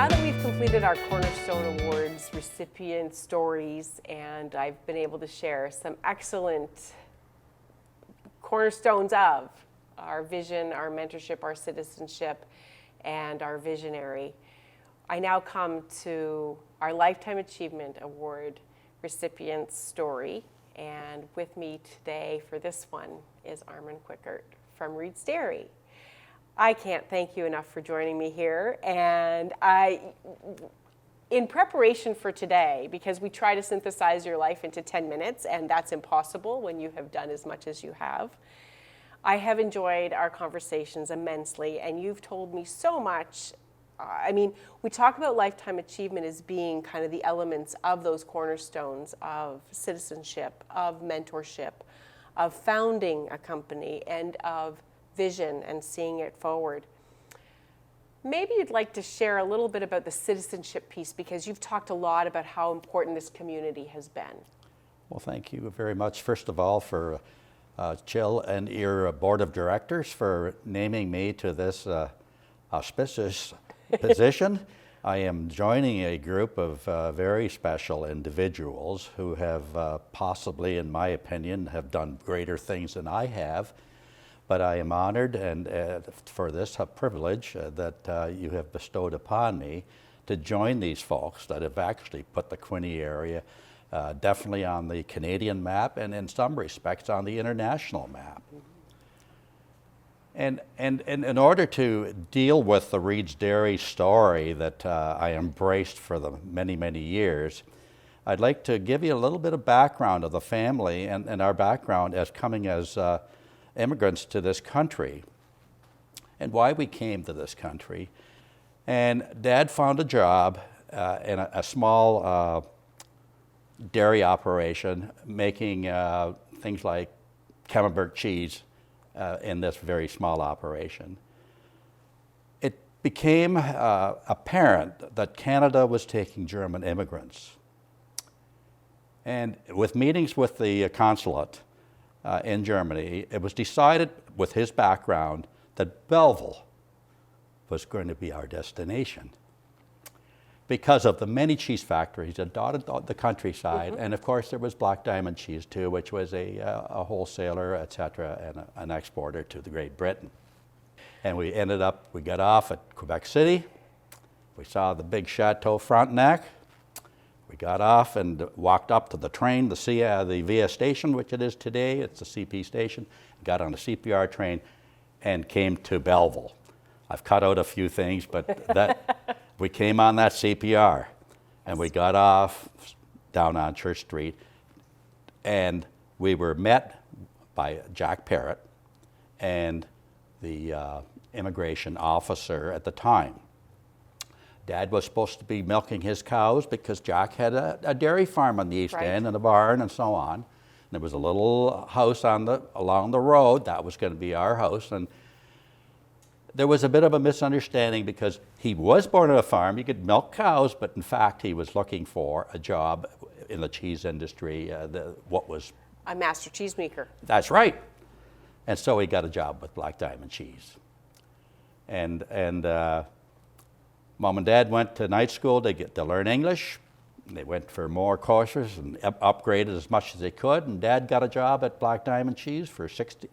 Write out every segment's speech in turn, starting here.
Now that we've completed our Cornerstone Awards recipient stories, and I've been able to share some excellent cornerstones of our vision, our mentorship, our citizenship, and our visionary, I now come to our Lifetime Achievement Award recipient story. And with me today for this one is Armin Quickert from Reed's Dairy. I can't thank you enough for joining me here. And in preparation for today, because we try to synthesize your life into 10 minutes, and that's impossible when you have done as much as you have, I have enjoyed our conversations immensely, and you've told me so much. I mean, we talk about lifetime achievement as being kind of the elements of those cornerstones of citizenship, of mentorship, of founding a company, and of vision and seeing it forward. Maybe you'd like to share a little bit about the citizenship piece, because you've talked a lot about how important this community has been. Well, thank you very much, first of all, for Jill and your board of directors for naming me to this auspicious position. I am joining a group of very special individuals who have possibly, in my opinion, have done greater things than I have. But I am honored and for this privilege that you have bestowed upon me to join these folks that have actually put the Quinte area definitely on the Canadian map, and in some respects on the international map. And in order to deal with the Reed's Dairy story that I embraced for the many, many years, I'd like to give you a little bit of background of the family and our background as coming as immigrants to this country and why we came to this country. And Dad found a job in a small dairy operation making things like Camembert cheese in this very small operation. It became apparent that Canada was taking German immigrants. And with meetings with the consulate in Germany, it was decided with his background that Belleville was going to be our destination because of the many cheese factories that dotted the countryside. And of course there was Black Diamond cheese too, which was a wholesaler, etc., and an exporter to the Great Britain. And we got off at Quebec City. We saw the big Chateau Frontenac. We got off and walked up to the train, the VIA station, which it is today. It's a CP station. Got on a CPR train and came to Belleville. I've cut out a few things, but we came on that CPR and we got off down on Church Street, and we were met by Jack Parrott and the immigration officer at the time. Dad was supposed to be milking his cows because Jack had a dairy farm on the east end and a barn and so on. And there was a little house along the road that was going to be our house. And there was a bit of a misunderstanding because he was born on a farm. He could milk cows, but in fact he was looking for a job in the cheese industry. What was a master cheesemaker. That's right. And so he got a job with Black Diamond Cheese. And Mom and Dad went to night school to learn English. They went for more courses and upgraded as much as they could. And Dad got a job at Black Diamond Cheese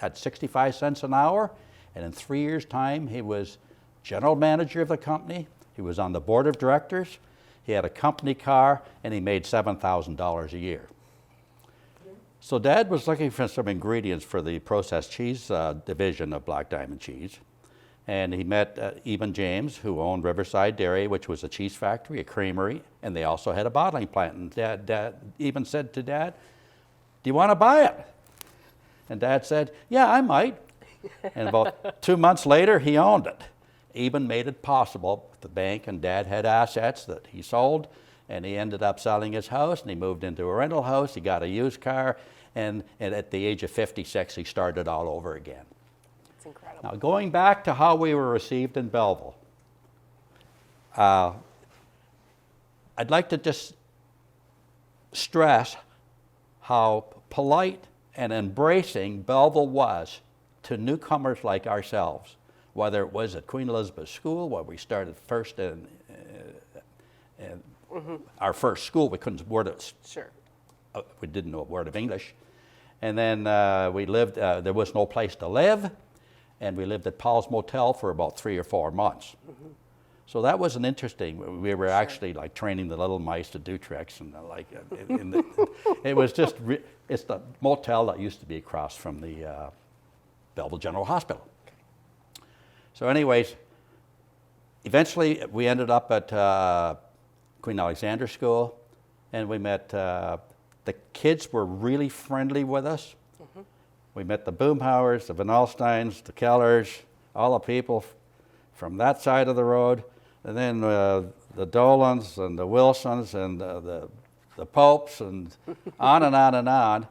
at 65 cents an hour. And in 3 years' time, he was general manager of the company. He was on the board of directors. He had a company car, and he made $7,000 a year. So Dad was looking for some ingredients for the processed cheese division of Black Diamond Cheese. And he met Eben James, who owned Riverside Dairy, which was a cheese factory, a creamery, and they also had a bottling plant. And Dad Eben said to Dad, "Do you want to buy it?" And Dad said, "Yeah, I might." And about 2 months later, he owned it. Eben made it possible with the bank, and Dad had assets that he sold, and he ended up selling his house, and he moved into a rental house. He got a used car, and at the age of 56, he started all over again. Incredible. Now, going back to how we were received in Belleville, I'd like to just stress how polite and embracing Belleville was to newcomers like ourselves, whether it was at Queen Elizabeth School, where we started first in And our first school, we couldn't word it. Sure. We didn't know a word of English. And then we lived, there was no place to live, and we lived at Paul's Motel for about 3 or 4 months. So that was an interesting, we were actually like training the little mice to do tricks, and it was just, it's the motel that used to be across from the Belleville General Hospital. So anyways, eventually we ended up at Queen Alexander School, and we met, the kids were really friendly with us. We met the Boomhauers, the Van Alstynes, the Kellers, all the people from that side of the road, and then the Dolans and the Wilsons and the Popes and on and on and on.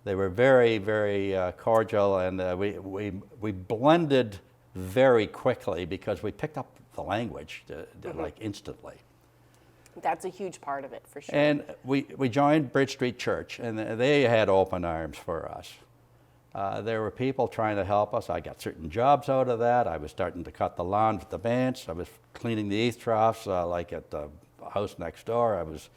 They were very, very cordial, and we blended very quickly because we picked up the language like instantly. That's a huge part of it, for sure. And we joined Bridge Street Church, and they had open arms for us. There were people trying to help us. I got certain jobs out of that. I was starting to cut the lawn with the bench. I was cleaning the eave troughs, like at the house next door. I was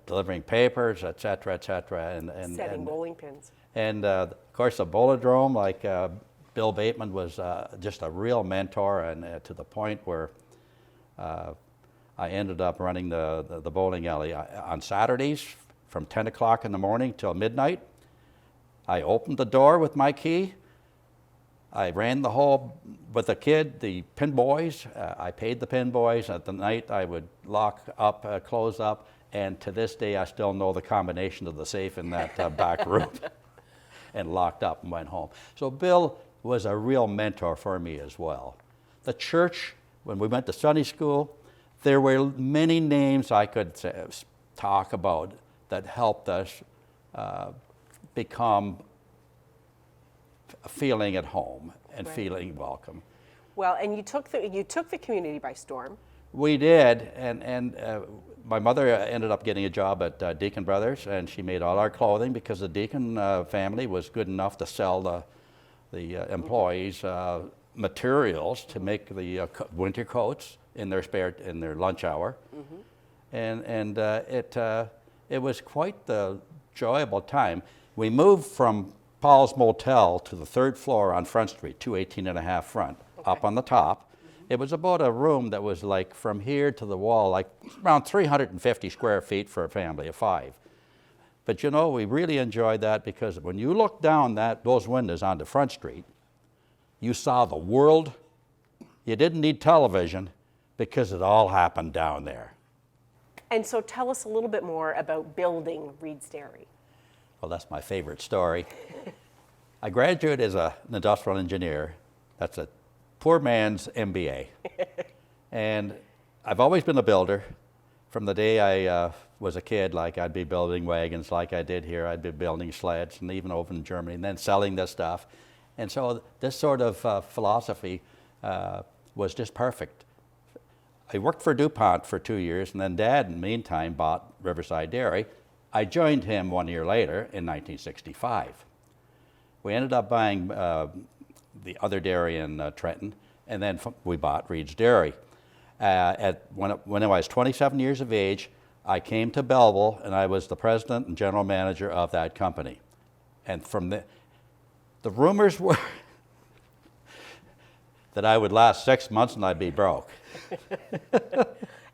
delivering papers, et cetera, et cetera. And Setting bowling pins. And of course, the Bolodrome, like Bill Bateman was just a real mentor, and to the point where I ended up running the bowling alley on Saturdays from 10 o'clock in the morning till midnight. I opened the door with my key. I ran the hole with the kid, the pin boys. I paid the pin boys. At the night, I would lock up, close up, and to this day, I still know the combination of the safe in that back room, and locked up and went home. So Bill was a real mentor for me as well. The church, when we went to Sunday school, there were many names I could talk about that helped us become feeling at home and feeling welcome. Well, and you took the community by storm. We did, and my mother ended up getting a job at Deacon Brothers, and she made all our clothing because the Deacon family was good enough to sell the employees materials to make the winter coats in their lunch hour, and it was quite the enjoyable time. We moved from Paul's Motel to the 3rd floor on Front Street, 218.5 Front, up on the top. It was about a room that was like from here to the wall, like around 350 square feet for a family of 5. But you know, we really enjoyed that because when you looked down those windows onto Front Street, you saw the world. You didn't need television because it all happened down there. And so tell us a little bit more about building Reed's Dairy. Well, that's my favorite story. I graduated as an industrial engineer. That's a poor man's MBA. And I've always been a builder. From the day I was a kid, like I'd be building wagons like I did here. I'd be building sleds, and even over in Germany, and then selling this stuff. And so this sort of philosophy was just perfect. I worked for DuPont for 2 years, and then Dad, in the meantime, bought Riverside Dairy. I joined him 1 year later in 1965. We ended up buying the other dairy in Trenton, and then we bought Reed's Dairy. When I was 27 years of age, I came to Belleville, and I was the president and general manager of that company. And from the rumors were that I would last 6 months and I'd be broke.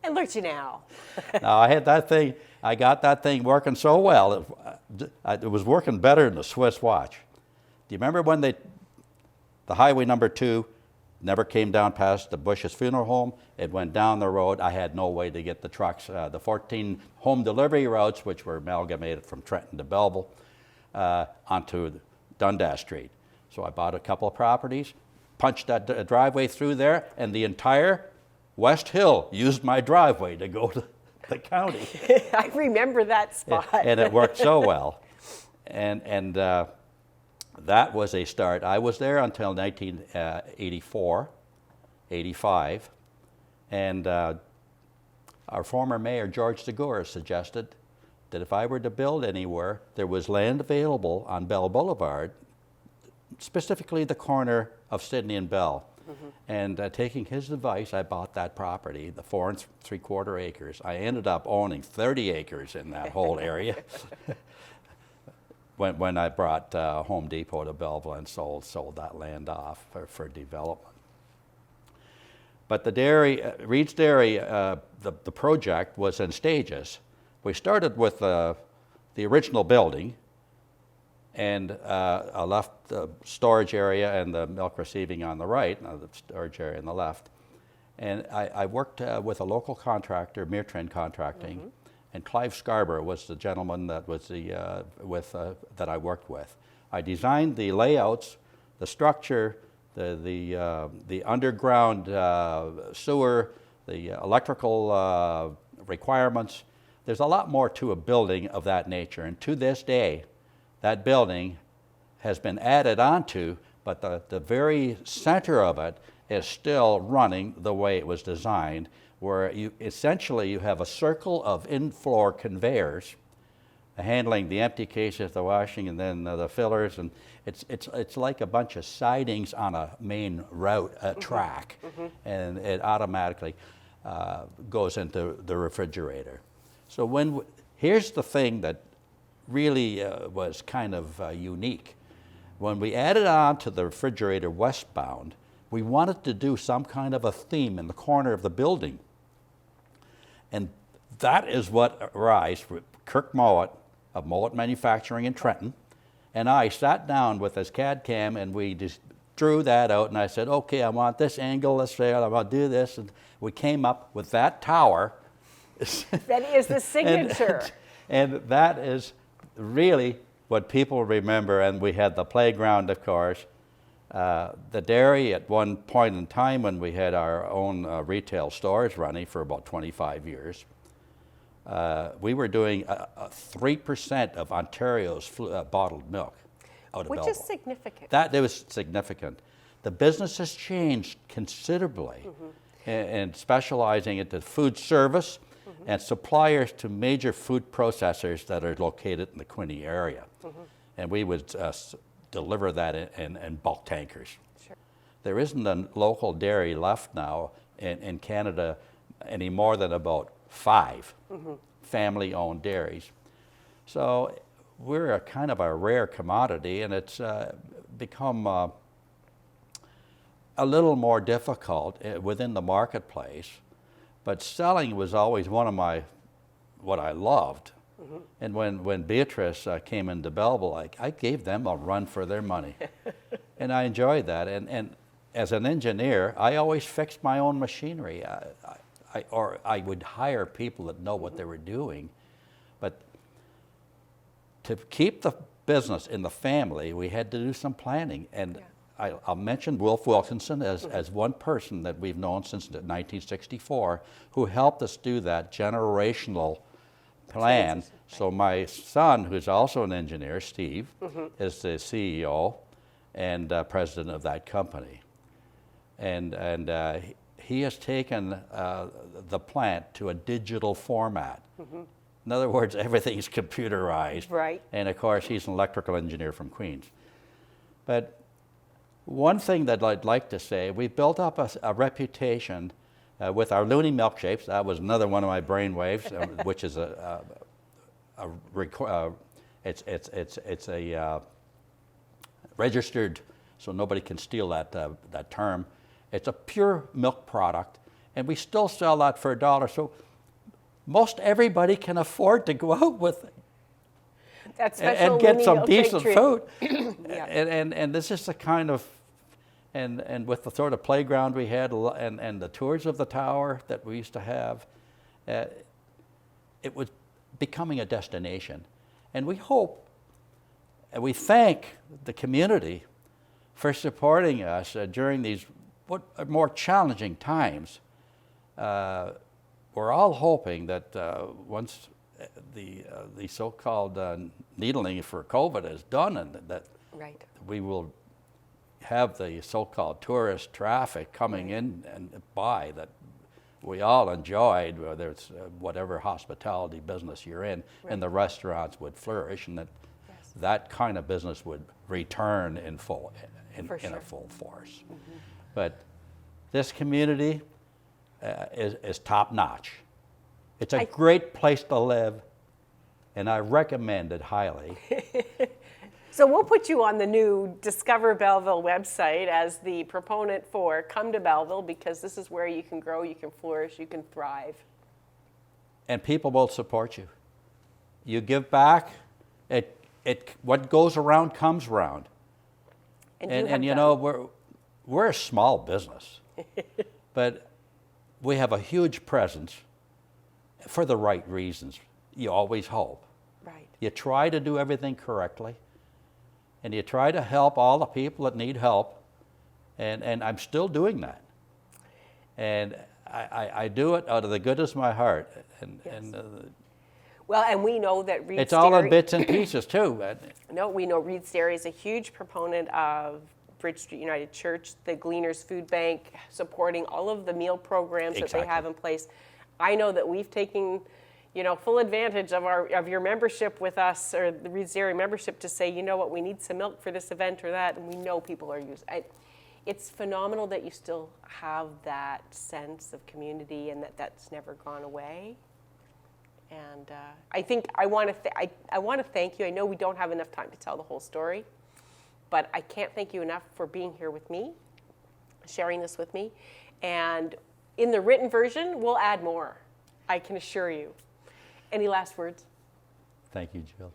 And look at you now. Now, I got that thing working so well, it was working better than a Swiss watch. Do you remember when the highway number 2 never came down past the Bush's funeral home? It went down the road. I had no way to get the trucks, the 14 home delivery routes, which were amalgamated from Trenton to Belleville, onto Dundas Street. So I bought a couple of properties, punched that driveway through there, and the entire West Hill used my driveway to go to the county. I remember that spot. And it worked so well. And that was a start. I was there until 1984, 85. And our former mayor, George Segura, suggested that if I were to build anywhere, there was land available on Bell Boulevard, specifically the corner of Sydney and Bell. And taking his advice, I bought that property, the 4 3/4 acres. I ended up owning 30 acres in that whole area when I brought Home Depot to Belleville and sold that land off for development. But the dairy, Reed's Dairy, the project was in stages. We started with the original building, and I left the storage area and the milk receiving on the right, and the storage area on the left. And I worked with a local contractor, Meertrend Contracting, and Clive Scarborough was the gentleman that was that I worked with. I designed the layouts, the structure, the underground sewer, the electrical requirements. There's a lot more to a building of that nature, and to this day, that building has been added onto, but the very center of it is still running the way it was designed, where you have a circle of in-floor conveyors handling the empty cases, the washing, and then the fillers, and it's like a bunch of sidings on a main route track, and it automatically goes into the refrigerator. So here's the thing that really was kind of unique. When we added on to the refrigerator westbound, we wanted to do some kind of a theme in the corner of the building. And that is what arose. Kirk Mowat of Mowat Manufacturing in Trenton and I sat down with this CAD CAM and we just drew that out, and I said, okay, I want this angle, let's say, I want to do this, and we came up with that tower. That is the signature. And that is really what people remember. And we had the playground, of course. The dairy, at one point in time when we had our own retail stores running for about 25 years, we were doing 3% of Ontario's bottled milk out of Belleville. Which is significant. That was significant. The business has changed considerably, and specializing into food service and suppliers to major food processors that are located in the Quinte area. And we would deliver that in bulk tankers. Sure. There isn't a local dairy left now in Canada any more than about 5 family-owned dairies. So we're a kind of a rare commodity, and it's become a little more difficult within the marketplace. But selling was always one of what I loved. And when Beatrice came into Belleville, I gave them a run for their money. And I enjoyed that. And as an engineer, I always fixed my own machinery. Or I would hire people that know what they were doing. But to keep the business in the family, we had to do some planning. And I'll mention Wolf Wilkinson as one person that we've known since 1964 who helped us do that generational plan. So my son, who's also an engineer, Steve, is the CEO and president of that company. And he has taken the plant to a digital format. In other words, everything's computerized. Right. And of course, he's an electrical engineer from Queens. But one thing that I'd like to say, we built up a reputation with our Looney milkshakes. That was another one of my brainwaves, which is it's a registered, so nobody can steal that term. It's a pure milk product, and we still sell that for $1. So most everybody can afford to go out with That special and get Looney some milkshake decent treat. food. Yeah. And this is the kind of, and with the sort of playground we had and the tours of the tower that we used to have, it was becoming a destination. And we hope, and we thank the community for supporting us during these what are more challenging times. We're all hoping that once the so-called needling for COVID is done, and that we will have the so-called tourist traffic coming in and by that we all enjoyed, whether it's whatever hospitality business you're in, and the restaurants would flourish, and that kind of business would return in a full force. But This community is top notch. It's a great place to live, and I recommend it highly. So we'll put you on the new Discover Belleville website as the proponent for come to Belleville, because this is where you can grow, you can flourish, you can thrive. And people will support you. You give back, what goes around comes around. And you know, we're a small business, but we have a huge presence for the right reasons. You always hope. Right. You try to do everything correctly, and you try to help all the people that need help, and I'm still doing that. And I do it out of the goodness of my heart. Well, and we know that Reed's it's all Dairy, in bits and pieces too. No, we know Reed's Dairy is a huge proponent of Bridge Street United Church, the Gleaners Food Bank, supporting all of the meal programs that they have in place. I know that we've taken, you know, full advantage of your membership with us, or the Reed's Dairy membership, to say, you know what, we need some milk for this event or that, and we know people are using it. It's phenomenal that you still have that sense of community and that that's never gone away. And I think I want to thank you. I know we don't have enough time to tell the whole story, but I can't thank you enough for being here with me, sharing this with me. And in the written version, we'll add more, I can assure you. Any last words? Thank you, Jill.